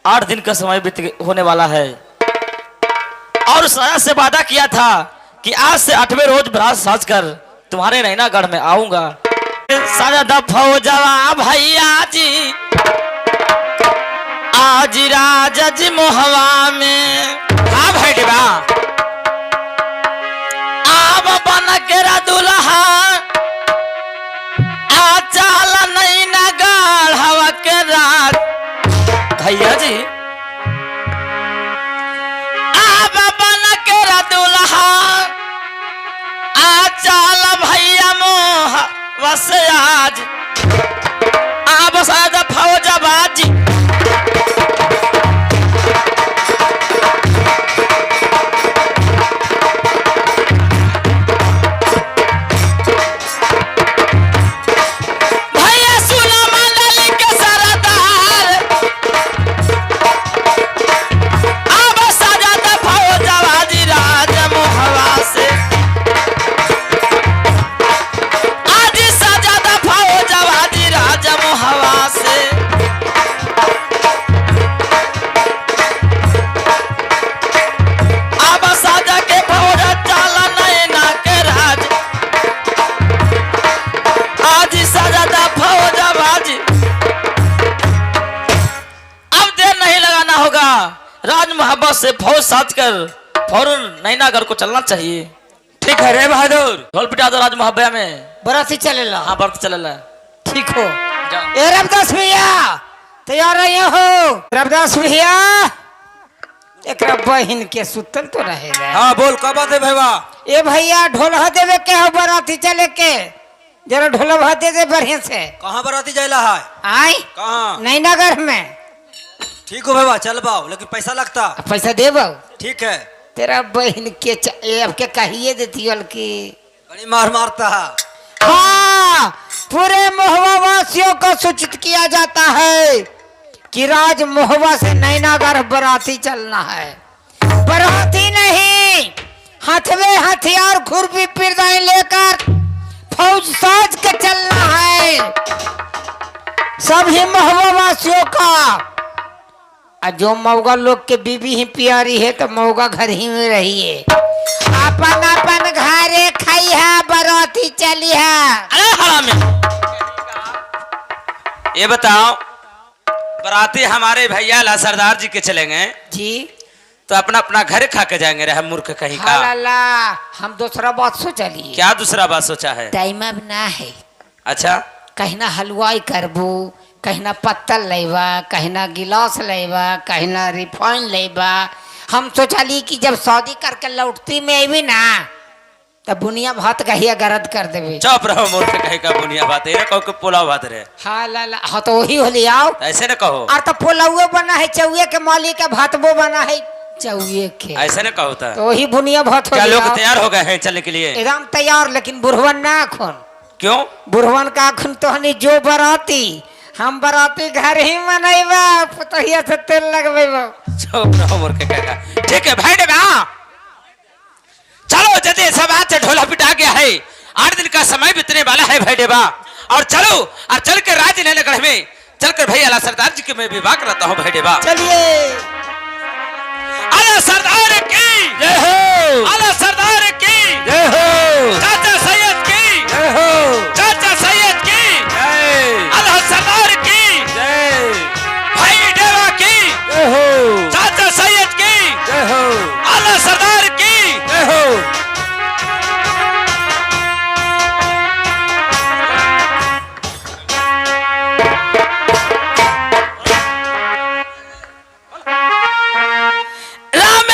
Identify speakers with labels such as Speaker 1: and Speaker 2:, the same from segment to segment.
Speaker 1: 8 दिन का समय बीत होने वाला है और उस राजा से वादा किया था कि आज से 8वें रोज बरात साज कर तुम्हारे नैनागढ़ में आऊंगा। साजा फौजवा भैया जी आज राजा जी मोहवा में हाँ भैया आब बन के दुल्हा आ चाल नैनागढ़ हवा के रात भैया जी आब बन के दुल्हा आ चाल भैया मोह बस आज आब साजा फौजवा जी राज मोहब्बत से फौज साथ कर फौरन नैनागढ़ को चलना चाहिए।
Speaker 2: ठीक है रे बहादुर।
Speaker 1: ढोल पिटा दो राज मोहब्बत में
Speaker 3: बराती चलेला।
Speaker 1: हाँ बराती चलेला।
Speaker 3: ठीक हो ए रविदास भैया तैयार रहे हो। रविदास भैया एक बहन के सुतल तो रहे।
Speaker 2: हाँ बोल कब दे भैया।
Speaker 3: ए भैया ढोलहा देवे के हो बराती चले के जरा ढोलहा दे दे बढ़िया से।
Speaker 2: कहाँ बराती जाइला है।
Speaker 3: आई
Speaker 2: कहाँ
Speaker 3: नैनागढ़ में।
Speaker 2: ठीक हो भैया चल बाओ लेकिन पैसा लगता।
Speaker 3: पैसा दे बाओ।
Speaker 2: ठीक है
Speaker 3: तेरा बहन के अब के कहिए देती की
Speaker 2: बड़ी मार मारता है।
Speaker 3: हाँ पूरे महुआ वासियों को सूचित किया जाता है कि राज महुआ से नैनागढ़ बराती चलना है। बराती नहीं हाथ में हथियार खुरपी पिरदाई लेकर फौज साज के चलना है सभी महुआ वासियों का। जो मऊगा लोग के बीबी ही प्यारी है तो मऊगा घर ही में रहिए। अपन अपन घरे खाई है बराती चली है।
Speaker 1: अरे हरामी
Speaker 2: ये बताओ बराती हमारे भैया ला सरदार जी के चलेंगे
Speaker 3: जी
Speaker 2: तो अपना अपना घर खा के जाएंगे रे हम मूर्ख कहीं का।
Speaker 3: ला हम दूसरा बात सोचा लिए।
Speaker 2: क्या दूसरा बात सोचा है।
Speaker 3: टाइम अब ना है।
Speaker 2: अच्छा
Speaker 3: कहीं ना हलवाई करबू कहीं ना पत्तल लेबा कहीं ना गिलास लेबा कहीं ना रिफाइन लेबा। हम सोचा ली कि जब शादी करके लौटती में अभी ना तब बुनिया भात कहिया गरद कर देवे।
Speaker 2: चुप रहो मूर्ख कहीं का बुनिया भात है कहो के पुलाव भात रे।
Speaker 3: हाँ ला हाँ तो वही होली आओ
Speaker 2: ऐसे न कहो।
Speaker 3: और तो पुलाव बना है चौए के मालिक के भातबो बना है चौए के।
Speaker 2: ऐसे न कहो था।
Speaker 3: तो वही बुनिया भात।
Speaker 2: क्या लोग तैयार हो गए हैं चलने के लिए।
Speaker 3: एकदम तैयार लेकिन बुढ़वन ना खून।
Speaker 2: क्यों
Speaker 3: बुढ़वन का खून तो हनी जो बराती हम बराती घर ही मनेबा पुतहिया से तेल लगवेबा।
Speaker 2: चुप रहो मूर्ख कहेगा। ठीक है भाई डेबा चलो जल्दी सब आज से ढोला पिटा गया है। 8 दिन का समय बीतने वाला है भाई डेबा और चलो और चल के राज नैनागढ़ में चलकर भैया ला सरदार जी के मैं विवाह कराता हूँ भाई डेबा।
Speaker 3: चलिए
Speaker 2: अला सरदार की जय हो। अला सरदार की जय हो। चाचा सैयद की जय हो। चाचा सैयद की जय। अला सरदार की जय। भाई डेवा की जय हो। चाचा सैयद की जय हो। अला सरदार की जय हो।
Speaker 1: राम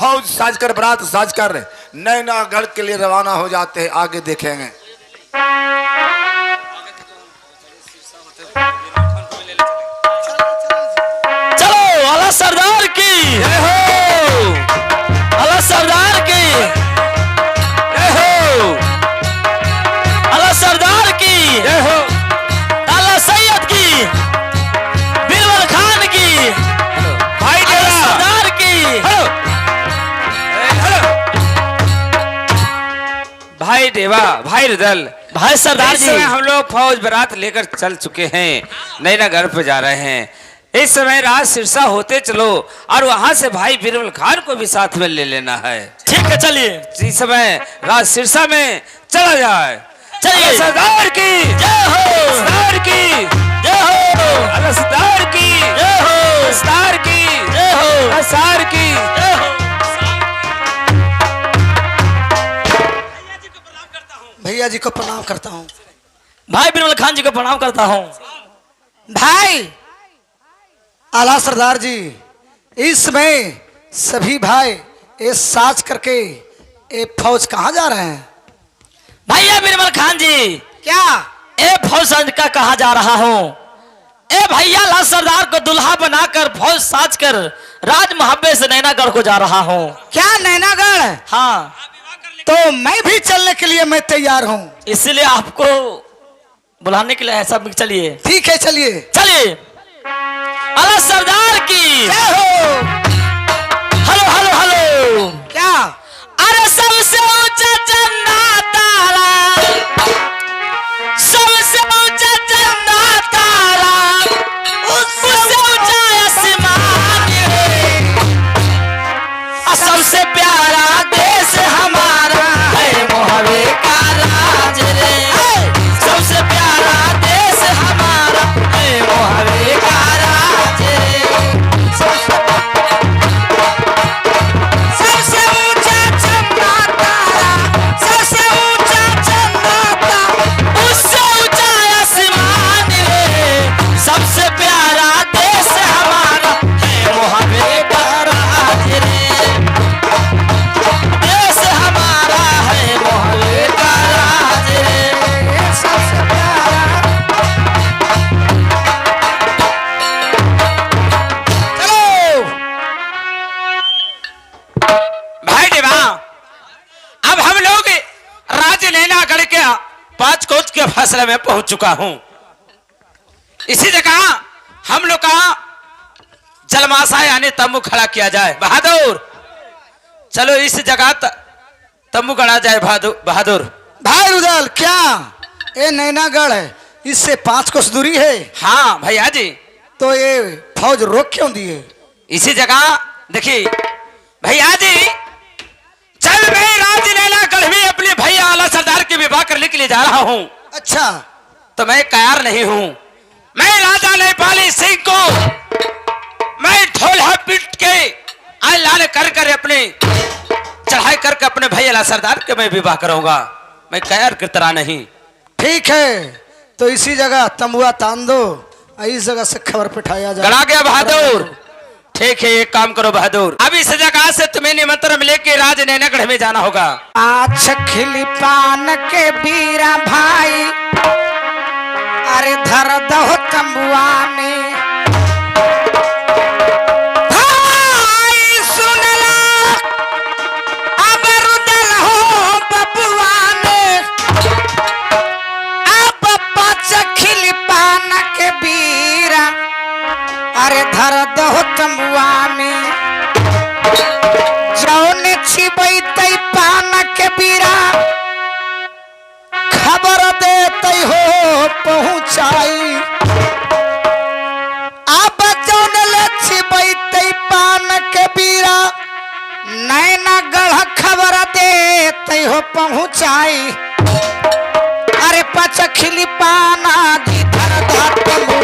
Speaker 4: फौज साजकर बरात साजकर नैनागढ़ के लिए रवाना हो जाते हैं। आगे देखेंगे।
Speaker 1: चलो आला सरदार की जय हो, आला सरदार की जय हो, आला सरदार की जय हो, आला सैयद की, बिरबल खान की,
Speaker 2: भाई
Speaker 1: आला
Speaker 2: देवा
Speaker 1: सरदार की।
Speaker 2: हेलो भाई देवा भाई रुदल,
Speaker 1: भाई सरदार
Speaker 2: इस
Speaker 1: जी,
Speaker 2: समय हम लोग फौज बारात लेकर चल चुके हैं, नैनागढ़ पे जा रहे हैं। इस समय राज सिरसा होते चलो और वहां से भाई बिरबल खान को भी साथ में ले लेना है।
Speaker 1: ठीक है चलिए
Speaker 2: इस समय राज सिरसा में चला जाए।
Speaker 1: चलिए।
Speaker 2: सरदार की
Speaker 1: जय हो,
Speaker 2: सरदार की
Speaker 1: जय हो,
Speaker 2: सरदार की
Speaker 1: जय हो,
Speaker 2: सरदार की
Speaker 1: जय हो,
Speaker 2: सरदार की।
Speaker 1: जय हो।
Speaker 5: भैया जी को प्रणाम करता हूँ।
Speaker 1: भाई बिरबल खान जी को प्रणाम करता हूँ।
Speaker 5: भाई आला सरदार जी, इस समय सभी भाई ये साज करके ये फौज कहाँ जा रहे हैं?
Speaker 1: भैया बिरबल खान जी,
Speaker 5: क्या
Speaker 1: ए फौज का कहा जा रहा हूँ। ए भैया ला सरदार को दुल्हा बनाकर फौज साज कर राज मुहब्बे से नैनागढ़ को जा रहा हूँ।
Speaker 5: क्या नैनागढ़?
Speaker 1: हाँ,
Speaker 5: तो मैं भी चलने के लिए मैं तैयार हूँ।
Speaker 1: इसीलिए आपको बुलाने के लिए है सब। चलिए
Speaker 5: ठीक है चलिए।
Speaker 1: चलिए। अला सरदार की
Speaker 5: जय हो।
Speaker 1: Hello hello hello.
Speaker 5: क्या
Speaker 1: अरे सबसे ऊंचा चंदा तारा, सबसे ऊंचा चंदा तारा, उससे ऊंचा आसमान रे, और सबसे प्यारा देश हमारा है मोहब्बे का राज रे, सबसे प्यारा देश हमारा है मोहब्बे का राज रे,
Speaker 5: सबसे ऊंचा चंदा तारा, सबसे ऊंचा चंदा तारा,
Speaker 1: उससे ऊंचा आसमान रे, सबसे प्यारा देश हमारा है मोहब्बे का राज रे, देश हमारा है मोहब्बे का राज रे,
Speaker 5: सबसे प्यारा। चलो
Speaker 2: भाई देवा, अब हम लोग राज नैनागढ़ के 5 कोच के फैसले में पहुंच चुका हूं। इसी जगह हम लोग का जलमासा यानी तंबू खड़ा किया जाए। बहादुर चलो इस जगह तंबू गड़ा जाए। बहादुर
Speaker 5: भाई रुदल, क्या ये नैनागढ़ है? इससे 5 कोस दूरी है,
Speaker 2: हाँ भैया जी,
Speaker 5: तो ये फौज रोक क्यों दिए?
Speaker 2: इसी जगह देखिए भैया जी, चल मैं राज नैनागढ़ में अपने भैया आला सरदार के विवाह करने के लिए जा रहा हूं।
Speaker 5: अच्छा,
Speaker 2: तो मैं तैयार नहीं हूं। मैं राजा नेपाली सिंह को मैं ढोला पीट के लाल कर कर अपने चढ़ाई करके अपने भैया आला सरदार के मैं विवाह करूंगा। मैं तैयार की तरह नहीं।
Speaker 5: ठीक है, तो इसी जगह तंबुआ तान दो, इस जगह से खबर पिठाया जाए।
Speaker 2: गड़ा गया बहादुर। ठीक है, एक काम करो बहादुर, अब इस जगह से तुम्हें निमंत्रण लेके राज नैनागढ़ में जाना होगा।
Speaker 3: आज खिली पान के बीरा भाई, अरे धर दो तंबुआ में, भाई सुन ला, अब रुदल हो बबुआ ने, अब 5 खिली पान के बीरा, अरे धर दो तंबुआ में, जौन छिबै तै पान के बीरा, खबर देते हो पहुंचाई, अब जौन ले छिबै तै पान के बीरा, नैनागढ़ खबर देते हो पहुंचाई, अरे 5 खिली पाना दी धर दा तंबू।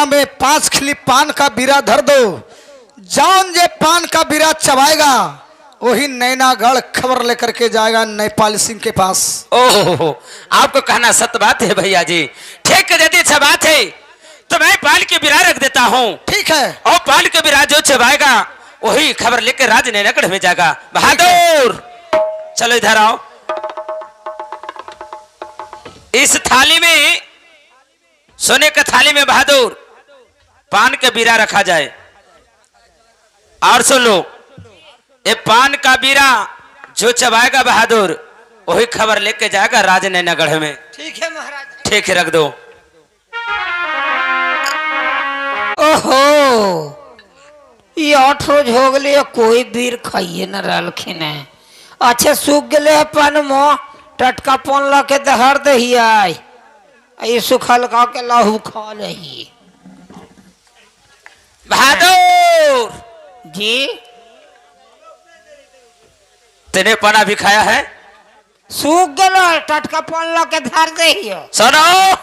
Speaker 5: बोरा में 5 खिली पान का बीरा धर दो, जौन जे पान का बीरा चबाएगा वही नैनागढ़ खबर लेकर के जाएगा नेपाल सिंह के पास।
Speaker 2: ओहो, आपको कहना सत्य बात है भैया जी। ठीक है, यदि अच्छा बात है तो मैं पान के बिरा रख देता हूँ।
Speaker 5: ठीक है।
Speaker 2: और पान के बिरा जो चबाएगा वही खबर लेकर राज नैनागढ़ में जाएगा। बहादुर चलो इधर आओ। इस थाली में, सोने का थाली में बहादुर पान का बीरा रखा जाए। और सुन लो, ये पान का बीरा जो चबाएगा बहादुर वही खबर लेके जाएगा राज नैनागढ़ में।
Speaker 3: ठीक है महाराज।
Speaker 2: ठीक है, रख दो।
Speaker 3: ओहो, ये 8 रोज हो गए, कोई बीर खाइए न रखिन है। अच्छे सूख गए पन मो टटका पन ला के दहर दहिया, ये सुखल का के लाहू खा लही।
Speaker 2: बहादुर
Speaker 3: जी
Speaker 2: तेने पाना भी खाया है?
Speaker 3: सूख गलो, टटका पन ला के धर दहियो।
Speaker 2: सुनो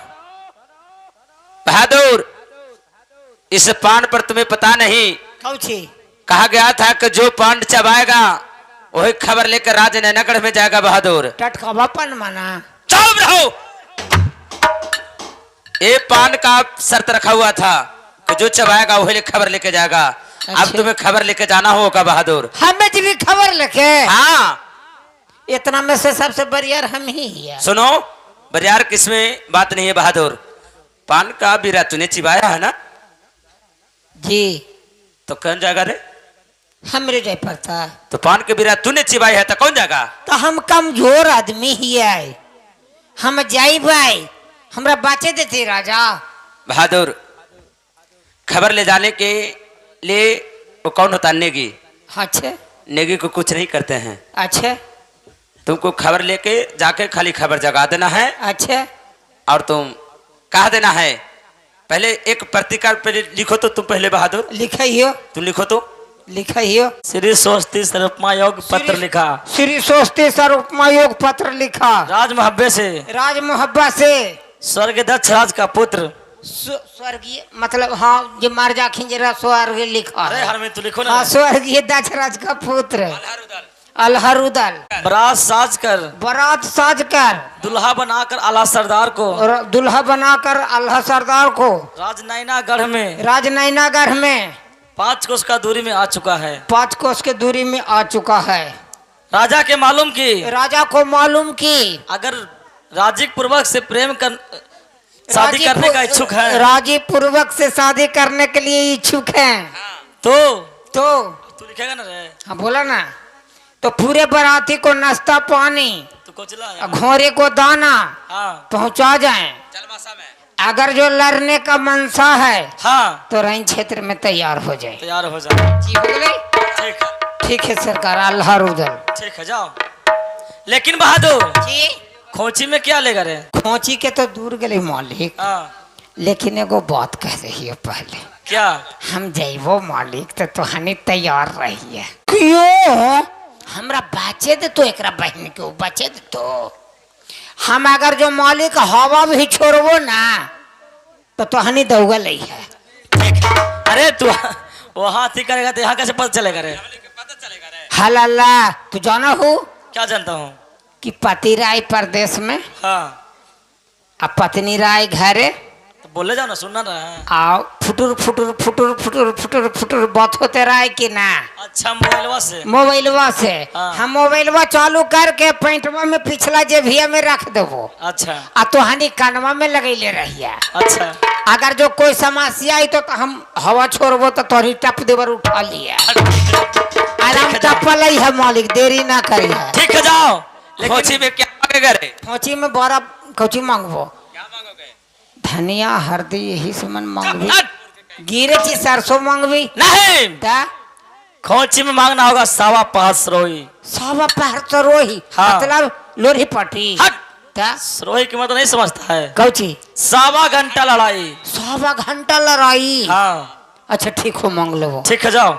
Speaker 2: बहादुर, इस पान पर तुम्हें पता नहीं
Speaker 3: कौची
Speaker 2: कहा गया था कि जो पान चबाएगा वही खबर लेकर राज नैनागढ़ में जाएगा। बहादुर
Speaker 3: टटका बापन माना।
Speaker 2: चुप रहो। ये पान का शर्त रखा हुआ था कि जो चबाएगा वही खबर लेके जाएगा। अब तुम्हें खबर लेके जाना होगा बहादुर।
Speaker 3: हमें जी भी खबर लेके।
Speaker 2: हाँ,
Speaker 3: इतना में से सबसे बरियार हम ही है।
Speaker 2: सुनो, बरियार किसमें बात नहीं है बहादुर। पान का बीरा तूने चिबाया है ना?
Speaker 3: जी
Speaker 2: तो कौन जाएगा रे?
Speaker 3: हमरे नहीं पता।
Speaker 2: तो पान के बीरा तूने चिबाई है तो कौन जाएगा?
Speaker 3: तो हम कमजोर आदमी ही है, हम जाई भाई, हमरा बाचे देते राजा।
Speaker 2: बहादुर खबर ले जाने के लिए वो कौन होता? नेगी।
Speaker 3: अच्छा
Speaker 2: नेगी को कुछ नहीं करते हैं।
Speaker 3: अच्छा
Speaker 2: तुमको खबर लेके जाके खाली खबर जगा देना है।
Speaker 3: अच्छा
Speaker 2: और तुम कह देना है, पहले एक पत्रिका पे लिखो तो तुम पहले बहादुर
Speaker 3: लिखियो
Speaker 2: तुम लिखो तो।
Speaker 3: लिखियो।
Speaker 1: श्री स्वस्ति स्वरूपमा योग पत्र लिखा,
Speaker 3: श्री स्वस्ति स्वरूपमा योग पत्र लिखा,
Speaker 1: राज मुहब्बे से
Speaker 3: राज मोहब्बा से
Speaker 1: स्वर्ग दक्ष राज का पुत्र।
Speaker 3: स्वर्गीय मतलब हाँ जो मार जाखिन जरा स्वर्ग लिखा
Speaker 1: अरे
Speaker 3: है।
Speaker 1: हर में तू लिखो ना।
Speaker 3: हाँ स्वर्गीय दक्षराज का पुत्र अलहरुदल
Speaker 1: बरात साज कर
Speaker 3: बारात साज कर
Speaker 1: दुल्हा बनाकर आला सरदार को
Speaker 3: और दुल्हा बनाकर अल्लाह सरदार को
Speaker 1: राज नैनागढ़ में
Speaker 3: राजनैनागढ़ में
Speaker 1: 5 कोस का दूरी में आ चुका है।
Speaker 3: 5 कोस के दूरी में आ चुका है।
Speaker 1: राजा के मालूम की
Speaker 3: राजा को मालूम की
Speaker 1: अगर राजी पूर्वक से प्रेम कर शादी करने का इच्छुक है
Speaker 3: राजी पूर्वक से शादी करने के लिए इच्छुक है
Speaker 1: तो
Speaker 3: तो
Speaker 1: लिखेगा ना रे।
Speaker 3: हाँ बोला ना। तो पूरे बाराती को नाश्ता पानी
Speaker 1: तू को चला
Speaker 3: घोड़े को दाना
Speaker 1: हाँ
Speaker 3: पहुंचा जाए। अगर जो लड़ने का मनसा है
Speaker 1: हाँ
Speaker 3: तो रैन क्षेत्र में तैयार हो जाए।
Speaker 1: तैयार हो जाओ।
Speaker 3: जी हो गई।
Speaker 1: ठीक
Speaker 3: ठीक है सरकार अल्लाह रुदल।
Speaker 1: ठीक है जाओ। लेकिन बहादुर
Speaker 3: जी
Speaker 1: खोची में क्या लेगा रे?
Speaker 3: खोची के तो दूर गए मालिक,
Speaker 1: हाँ
Speaker 3: लेकिन एगो बात कह रही है पहले।
Speaker 1: क्या?
Speaker 3: हम जैबो मालिक तो हनी तैयार रही है। क्यों? हमरा बचे दे तो एक बहन के बचे दे तो हम अगर जो मालिक हवा भी छोड़बो ना तो हनी दौगल ही है।
Speaker 1: अरे तू वहाँ थी करेगा तो यहाँ कैसे पता चलेगा रे?
Speaker 3: हल अल्लाह तू जाना हो
Speaker 1: क्या जानता हूँ
Speaker 3: कि पति राय परदेश में
Speaker 1: हाँ
Speaker 3: अब पत्नी राय घरे
Speaker 1: तो बोले जाओ ना, सुनना ना।
Speaker 3: आओ फुटुर फुटुर फुटुर फुटुर फुटुर फुटुर बात होते रहे कि ना
Speaker 1: अच्छा मोबाइलवा से
Speaker 3: मोबाइलवा से।
Speaker 1: हाँ।
Speaker 3: हम मोबाइलवा चालू करके पैंटवा में पिछला जेबिया में रख देवो
Speaker 1: अच्छा
Speaker 3: आ तो हनी कानवा में लगैले रहिया।
Speaker 1: अच्छा
Speaker 3: अगर जो कोई समस्या आई तो हम हवा छोड़बो तो तोरी टप देवर उठा लिया। आराम टपल ही है मालिक, देरी ना करिए।
Speaker 1: ठीक है जाओ।
Speaker 2: खोची में क्या मांगेगा रे?
Speaker 3: खोची में बड़ा खोची मांगबो,
Speaker 2: क्या मांगोगे?
Speaker 3: धनिया हल्दी यही सामान मांगबी, गिरे की सरसों मांगबी
Speaker 1: नहीं
Speaker 3: ता
Speaker 1: खोची में मांगना होगा 5.25 सरोही।
Speaker 3: 5.25 सरोही
Speaker 1: हाँ।
Speaker 3: मतलब लोरी पट्टी
Speaker 1: हट।
Speaker 3: ता
Speaker 1: सरोही की मतलब नहीं समझता है।
Speaker 3: कौची
Speaker 1: 1.25 घंटा लड़ाई।
Speaker 3: 1.25 घंटा लड़ाई।
Speaker 1: हाँ
Speaker 3: अच्छा ठीक हो मांग लो।
Speaker 1: ठीक है जाओ।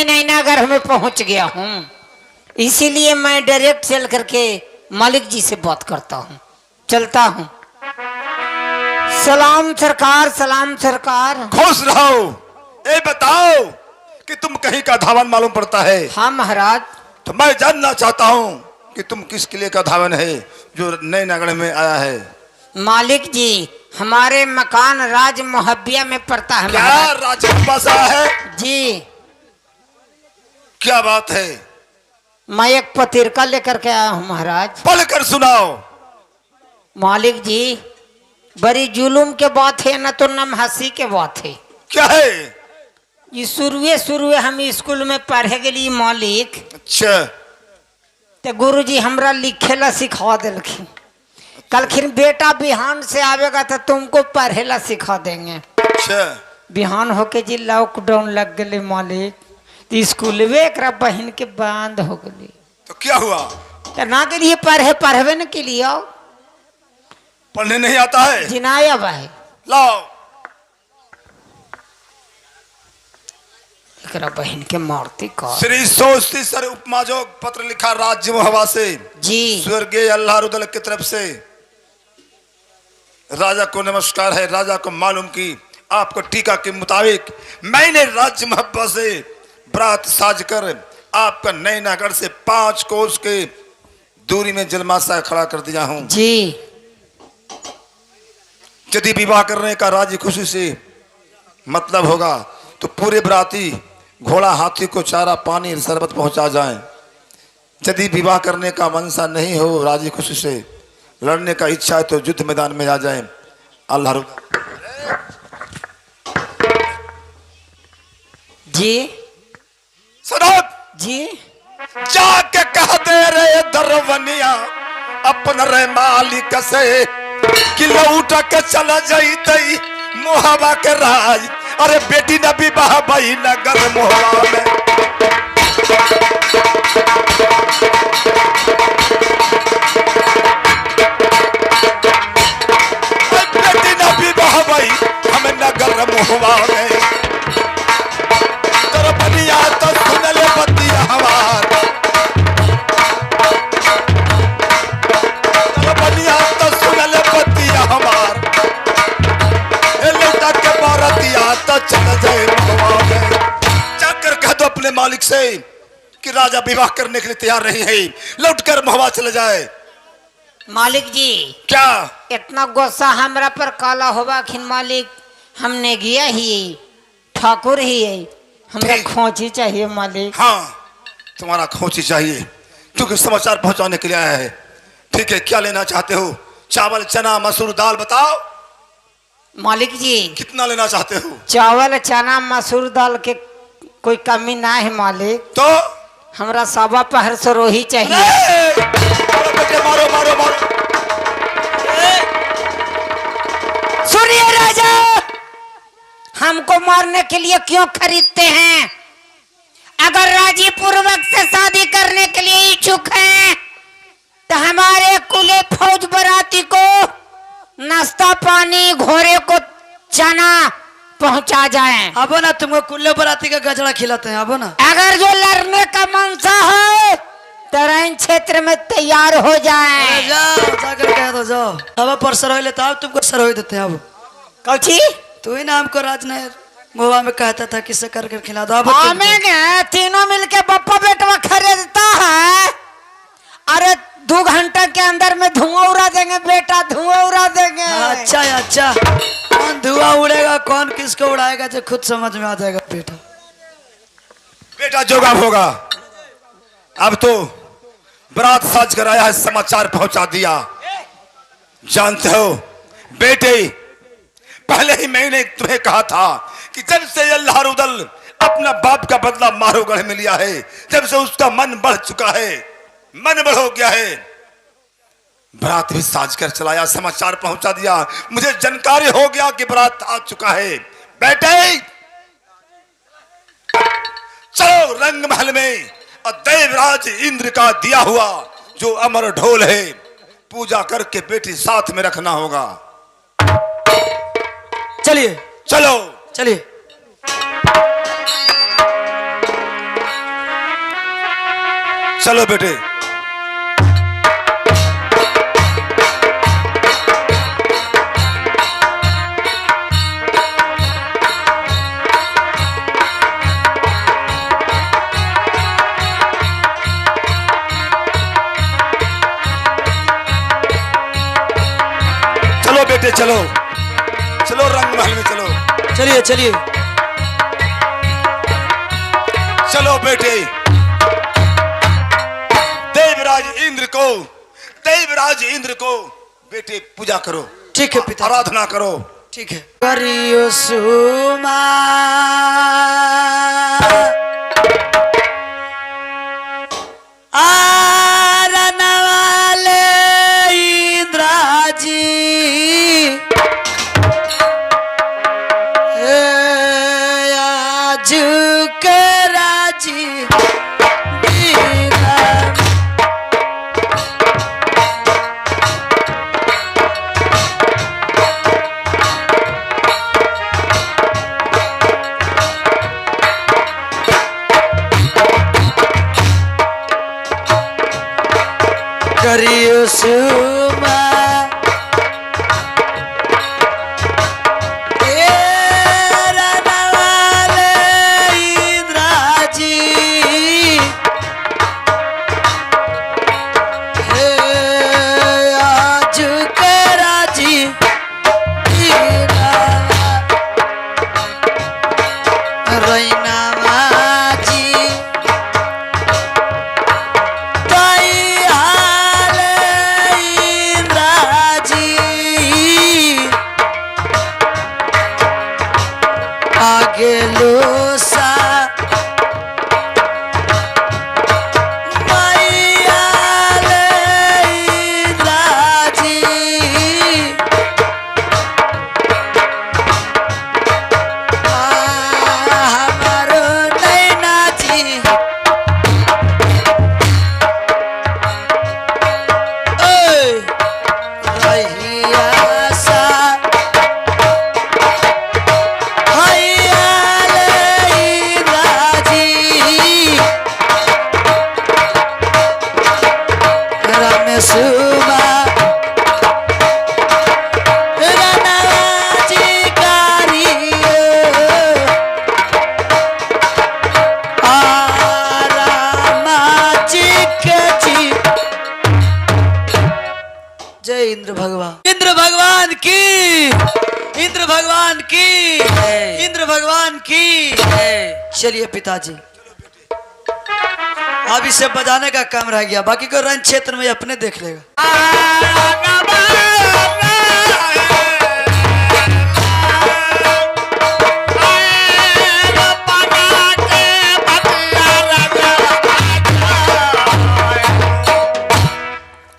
Speaker 3: मैं नैनागढ़ में पहुंच गया हूँ, इसीलिए मैं डायरेक्ट चल करके मालिक जी से बात करता हूँ। चलता हूँ। सलाम सरकार, सलाम सरकार।
Speaker 4: खुश रहो। ए बताओ कि तुम कहीं का धावन मालूम पड़ता है?
Speaker 3: हाँ महाराज।
Speaker 4: तो मैं जानना चाहता हूँ कि तुम किस किले का धावन है जो नैनागढ़ में आया है?
Speaker 3: मालिक जी, हमारे मकान राज मोहब्बिया में पड़ता है
Speaker 4: क्या
Speaker 3: महाराज।
Speaker 4: राजा के पास आया है?
Speaker 3: जी,
Speaker 4: क्या बात है?
Speaker 3: मैं एक पत्रिका लेकर के आया हूँ महाराज।
Speaker 4: पढ़कर सुनाओ।
Speaker 3: मालिक जी, बड़ी जुलूम के बात है ना, तो नम हंसी के बात है।
Speaker 4: क्या है?
Speaker 3: ये शुरुए हम स्कूल में पढ़े गली मालिक,
Speaker 4: अच्छा
Speaker 3: तो गुरुजी हमरा लिखेला सिखा दिलखिन। कलखिन बेटा बिहान से आवेगा तो तुमको पढ़ेला सिखा देंगे।
Speaker 4: अच्छा।
Speaker 3: बिहान होके जी लॉकडाउन लग गए मालिक, तो स्कूलवे एक बहन के बंद हो गई।
Speaker 4: तो क्या हुआ?
Speaker 3: तो ना के लिए पढ़वे न के लिए आओ।
Speaker 4: पढ़ने नहीं आता है?
Speaker 3: जिनाया भाई
Speaker 4: लाओ।
Speaker 3: एकरा बहन के मारती का।
Speaker 4: श्री सोचती सर उपमाजोग पत्र लिखा राज्य मोहवा से
Speaker 3: जी,
Speaker 4: स्वर्गीय अल्लाह रुदल की तरफ से राजा को नमस्कार है। राजा को मालूम की आपको टीका के मुताबिक मैंने राज्य मोहब्बा से बरात साज कर आपका नैनागढ़ से 5 कोस के दूरी में जलमासा खड़ा कर दिया हूं।
Speaker 3: जी,
Speaker 4: यदि विवाह करने का राजी खुशी से मतलब होगा तो पूरे बराती घोड़ा हाथी को चारा पानी शरबत पहुंचा जाएं। यदि विवाह करने का मनसा नहीं हो, राजी खुशी से लड़ने का इच्छा है तो युद्ध मैदान में आ जाएं। अल्लाह
Speaker 3: जी,
Speaker 4: सदाब
Speaker 3: जी।
Speaker 4: जाके कह दे रे दरवनिया अपन रे मालिक से कि लौट के चला जाई मोहबा के राज। अरे बेटी न विवाह भई नगर मोहबा में। बेटी न विवाह भई हमें नगर मोहबा में। बनिया तो सुन ले बतिया हमार, बनिया तो सुन ले बतिया हमार। लौटा के बारतिया तो चल जाए मोहबा में। जाकर कह दो अपने मालिक से कि राजा विवाह करने के लिए तैयार नहीं है, लौट कर मोहबा चले जाए।
Speaker 3: मालिक जी,
Speaker 4: क्या
Speaker 3: इतना गुस्सा हमरा पर काला होगा खिन मालिक? हमने गया ही ठाकुर ही है, हमरा
Speaker 4: ठीक।
Speaker 3: खोची चाहिए मालिक।
Speaker 4: हाँ, तुम्हारा खोची चाहिए क्योंकि समाचार पहुंचाने के लिए आया है। ठीक है, क्या लेना चाहते हो? चावल, चना, मसूर, दाल बताओ।
Speaker 3: मालिक जी, कितना
Speaker 4: लेना चाहते हो?
Speaker 3: चावल, चना, मसूर दाल के कोई कमी ना है मालिक।
Speaker 4: तो
Speaker 3: हमरा सवा पहर सरोही चाहिए।
Speaker 4: मारो मारो मारो।
Speaker 3: सुनिए राजा, हमको मारने के लिए क्यों खरीदते हैं? अगर राजी पूर्वक से शादी करने के लिए इच्छुक हैं तो हमारे कुले फौज बराती को नाश्ता पानी, घोड़े को चना पहुंचा जाए।
Speaker 5: अब ना तुमको कुल्ले बराती का गजड़ा खिलाते हैं। अब ना
Speaker 3: अगर जो लड़ने का मनसा है तो रैन क्षेत्र में तैयार हो जाए।
Speaker 5: जाओ, जाकर कह दो जाओ। अब पर सरोई लेता, अब तुमको सरोई देते हैं। अब
Speaker 3: कौची
Speaker 5: तू ही ना हमको राजनगर मोहबा में कहता था किससे करके खिला दो। अब
Speaker 3: हमें तीनों मिलके बप्पा बेटवा खरीदता है। अरे 2 घंटा के अंदर में धुआं उड़ा देंगे बेटा, धुआं उड़ा देंगे।
Speaker 5: अच्छा है, अच्छा। कौन धुआं उड़ेगा, कौन किसको उड़ाएगा, जो खुद समझ में आ जाएगा बेटा।
Speaker 4: बेटा जोगा होगा। अब तो बरात साज कर आया है, समाचार पहुंचा दिया। जानते हो बेटे, पहले ही मैंने तुम्हें कहा था कि जब से अल्लाह रुदल अपना बाप का बदला मारोगढ़ में लिया है, जब से उसका मन बढ़ चुका है, मन बढ़ हो गया है। बरात भी साज कर चलाया, समाचार पहुंचा दिया। मुझे जानकारी हो गया कि बरात आ चुका है। बेटे चलो रंग महल में, और देवराज इंद्र का दिया हुआ जो अमर ढोल है, पूजा करके बेटी साथ में रखना होगा।
Speaker 5: चलिए
Speaker 4: चलो
Speaker 5: चलिए।
Speaker 4: चलो बेटे। चलो बेटे चलो, चलो रंग महल में चलो।
Speaker 5: चलिए चलिए।
Speaker 4: चलो बेटे, देवराज इंद्र को बेटे पूजा करो,
Speaker 5: ठीक है पिता,
Speaker 4: आराधना करो।
Speaker 5: ठीक है। करियो सुमा आरन वाले इंद्राजी आज के राजी करियो सुमा इंद्र भगवान की, इंद्र भगवान की, इंद्र भगवान की। चलिए पिताजी, अब इसे बजाने का काम रह गया, बाकी को रण क्षेत्र में अपने देख लेगा।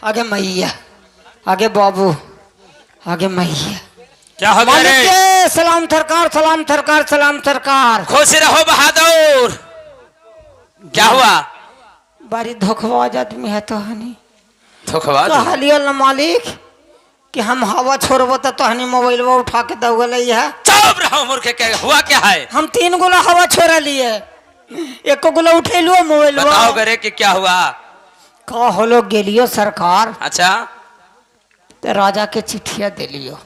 Speaker 3: आगे मैया, आगे बाबू, आगे मैया।
Speaker 2: क्या हो गया
Speaker 3: मालिक
Speaker 2: रे?
Speaker 3: के सलाम सरकार, सलाम सरकार, सलाम सरकार।
Speaker 2: खुश रहो बहादुर। क्या हुआ?
Speaker 3: बारी धोखबाज आदमी है तो हनी
Speaker 2: धोखबाज?
Speaker 3: कहलियो न मालिक कि हम हवा छोड़बो तो हनी मोबाइल उठा के दो गले है।
Speaker 2: चुप रहो मूर्ख, क्या हुआ? क्या है?
Speaker 3: हम 3 गोला हवा छोड़ा लिए, 1 गोला उठेलुओ मोबाइल।
Speaker 2: बताओ करे कि क्या हुआ?
Speaker 3: का होलो गेलियो सरकार,
Speaker 2: अच्छा,
Speaker 3: तो राजा के चिट्ठिया दिलियो।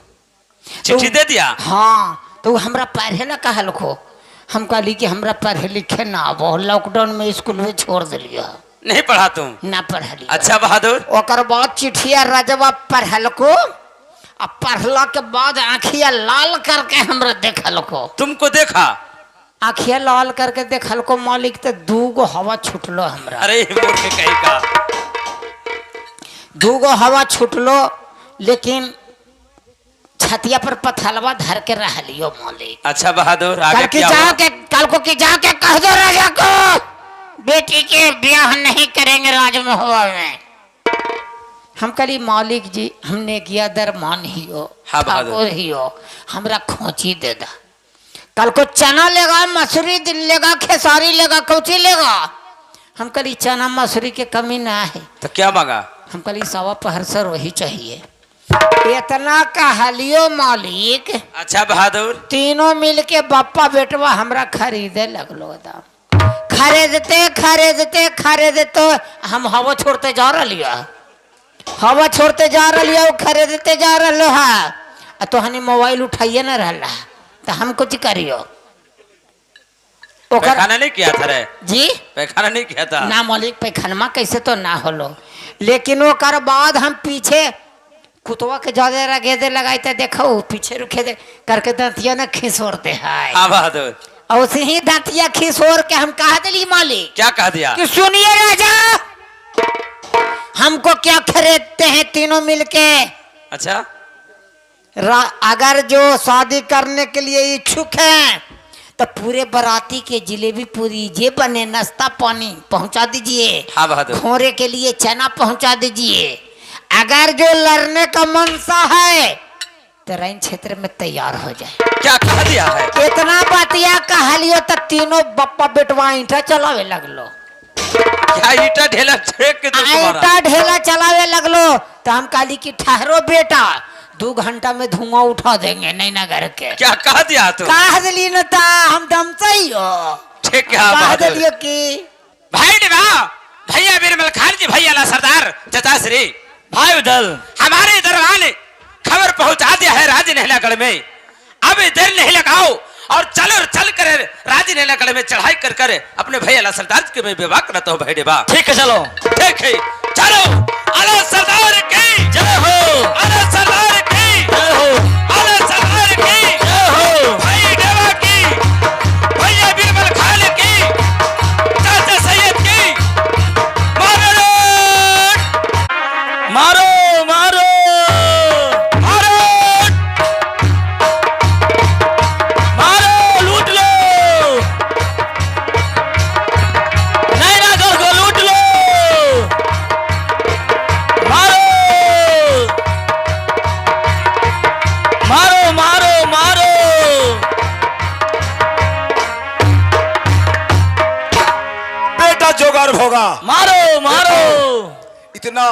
Speaker 2: चिट्ठी दे दिया?
Speaker 3: हाँ, तो हमरा पढ़े ला कहल को, हम कहली कि हमरा पढ़े लिखे ना आबो, लॉकडाउन में स्कूल में छोड़ दिलियो,
Speaker 2: नहीं पढ़ा तुम?
Speaker 3: ना पढ़ली।
Speaker 2: अच्छा बहादुर।
Speaker 3: ओकर बाद चिट्ठिया राजवा पढ़ल को, आ पढ़ला के बाद आँखिया लाल करके हमरा देखल को।
Speaker 2: तुमको देखा?
Speaker 3: आँखिया लाल करके देखल को मालिक, तो 2 गो हवा छुटलो हमरा।
Speaker 2: अरे मूर्ख कहीं का।
Speaker 3: 2 गो हवा छुटलो, लेकिन छतिया पर पथलवा धर के रह लियो मालिक।
Speaker 2: अच्छा बहादुर, आगे क्या हुआ?
Speaker 3: कल को की जाके कह दो राजा को, बेटी के ब्याह नहीं करेंगे राजमहल में। हम कली मालिक जी, हमने किया दरमान ही हो,
Speaker 2: हाँ बहादुर
Speaker 3: ही हो, हमरा खोची दे दा। कल को चना लेगा, मसूरी लेगा, खेसारी लेगा, कौची लेगा। हम कली चना मसूरी के कमी ना है।
Speaker 2: तो क्या मांगा?
Speaker 3: हम कली 1.25 पहर वही चाहिए। इतना कहलियो मालिक।
Speaker 2: अच्छा बहादुर।
Speaker 3: तीनों मिल के बापा बेटवा हमरा खरीदे लगलो दाम। खरीदते खरीदते हम हवा छोड़ते जा रही है, हवा छोड़ते जा रही है, खरीदते जा रहे है। तो हनी मोबाइल उठाइए ना रहा तो हम कुछ करियो।
Speaker 2: पैखाना नहीं किया था रे?
Speaker 3: जी
Speaker 2: पैखाना नहीं किया था
Speaker 3: ना मालिक, पैखानमा कैसे तो ना होलो, लेकिन वो कर बाद हम पीछे कुतवा के ज्यादा गेदे लगाए थे, देखो पीछे रुके दे करके दांतिया ना खिसोड़ते हैं।
Speaker 2: हाँ बहादुर,
Speaker 3: और उसे ही दांतिया खिसोड़ के हम कहा दिली मालिक
Speaker 2: क्या कह दिया?
Speaker 3: कि सुनिए राजा, हमको क्या खरीदते हैं तीनों मिलके।
Speaker 2: अच्छा,
Speaker 3: अगर जो शादी करने के लिए इच्छुक हैं तो पूरे बाराती के जिलेबी पूरी जे बने नाश्ता पानी पहुंचा दीजिए।
Speaker 2: हाँ बहादुर,
Speaker 3: खोरे के लिए चना पहुंचा दीजिए। अगर जो लड़ने का मनसा है तो रैन क्षेत्र में तैयार हो जाए।
Speaker 2: क्या कह दिया है?
Speaker 3: इतना बातिया कहलियो तो तीनों बप्पा बेटवा ईंटा चलावे लगलो।
Speaker 2: क्या ईटा ढेला छेक के तुम्हारा?
Speaker 3: ईंटा ढेला चलावे लगलो तो हम काली की ठहरो बेटा, 2 घंटा में धुआं उठा देंगे नैनागर के।
Speaker 2: क्या कह दिया तू?
Speaker 3: कह दिली न ता हम दम सही हो।
Speaker 2: ठीक है
Speaker 3: कह
Speaker 2: बहादुर।
Speaker 3: दिलियो कि
Speaker 2: भाई डिबा, भैया बीरबल खान जी, भैया ला सरदार चचा श्री
Speaker 1: भाई उदल,
Speaker 2: हमारे दरबार ने खबर पहुंचा दिया है राज नहलागढ़ में। अब देर नहीं लगाओ और चल कर राज नहलागढ़ में चढ़ाई कर कर अपने भैया ला सरदार के मैं विवाह करता हूँ। भाई डिबा
Speaker 1: ठीक है चलो।
Speaker 2: ठीक है, चलो। अला सरदार की
Speaker 1: जय हो,
Speaker 2: अला सरदार की
Speaker 1: जय हो,
Speaker 2: अला सरदार की
Speaker 1: जय हो।
Speaker 2: भाई देवा की, भैया बीरबल खान की, चाचा सैयद की।
Speaker 1: मारो मारो मारो, लूट लो नैनागढ़ को, लूट लो, मारो मारो मारो मारो।
Speaker 4: बेटा जोगार होगा।
Speaker 1: मारो मारो।
Speaker 4: इतना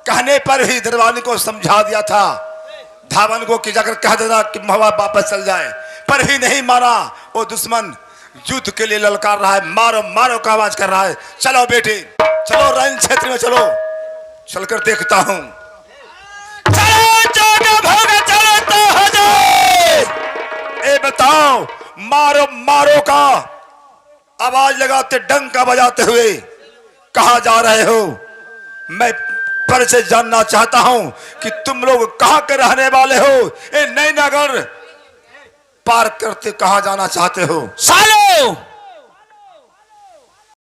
Speaker 4: कहने पर ही दरबान को समझा दिया था, धावन को कि जाकर कह देना कि महुआ वापस चल जाए, पर भी नहीं माना। वो दुश्मन युद्ध के लिए ललकार रहा है, मारो मारो का आवाज कर रहा है। चलो बेटे, चलो रैन क्षेत्र में चलो, चलकर देखता हूं।
Speaker 2: चलो तो हो जाए।
Speaker 4: ए बताओ, मारो मारो का आवाज लगाते, डंका बजाते हुए कहाँ जा रहे हो? मैं पर से जानना चाहता हूं कि तुम लोग कहां के रहने वाले हो? ए नैनागढ़ पार करते कहां जाना चाहते हो?
Speaker 1: सालो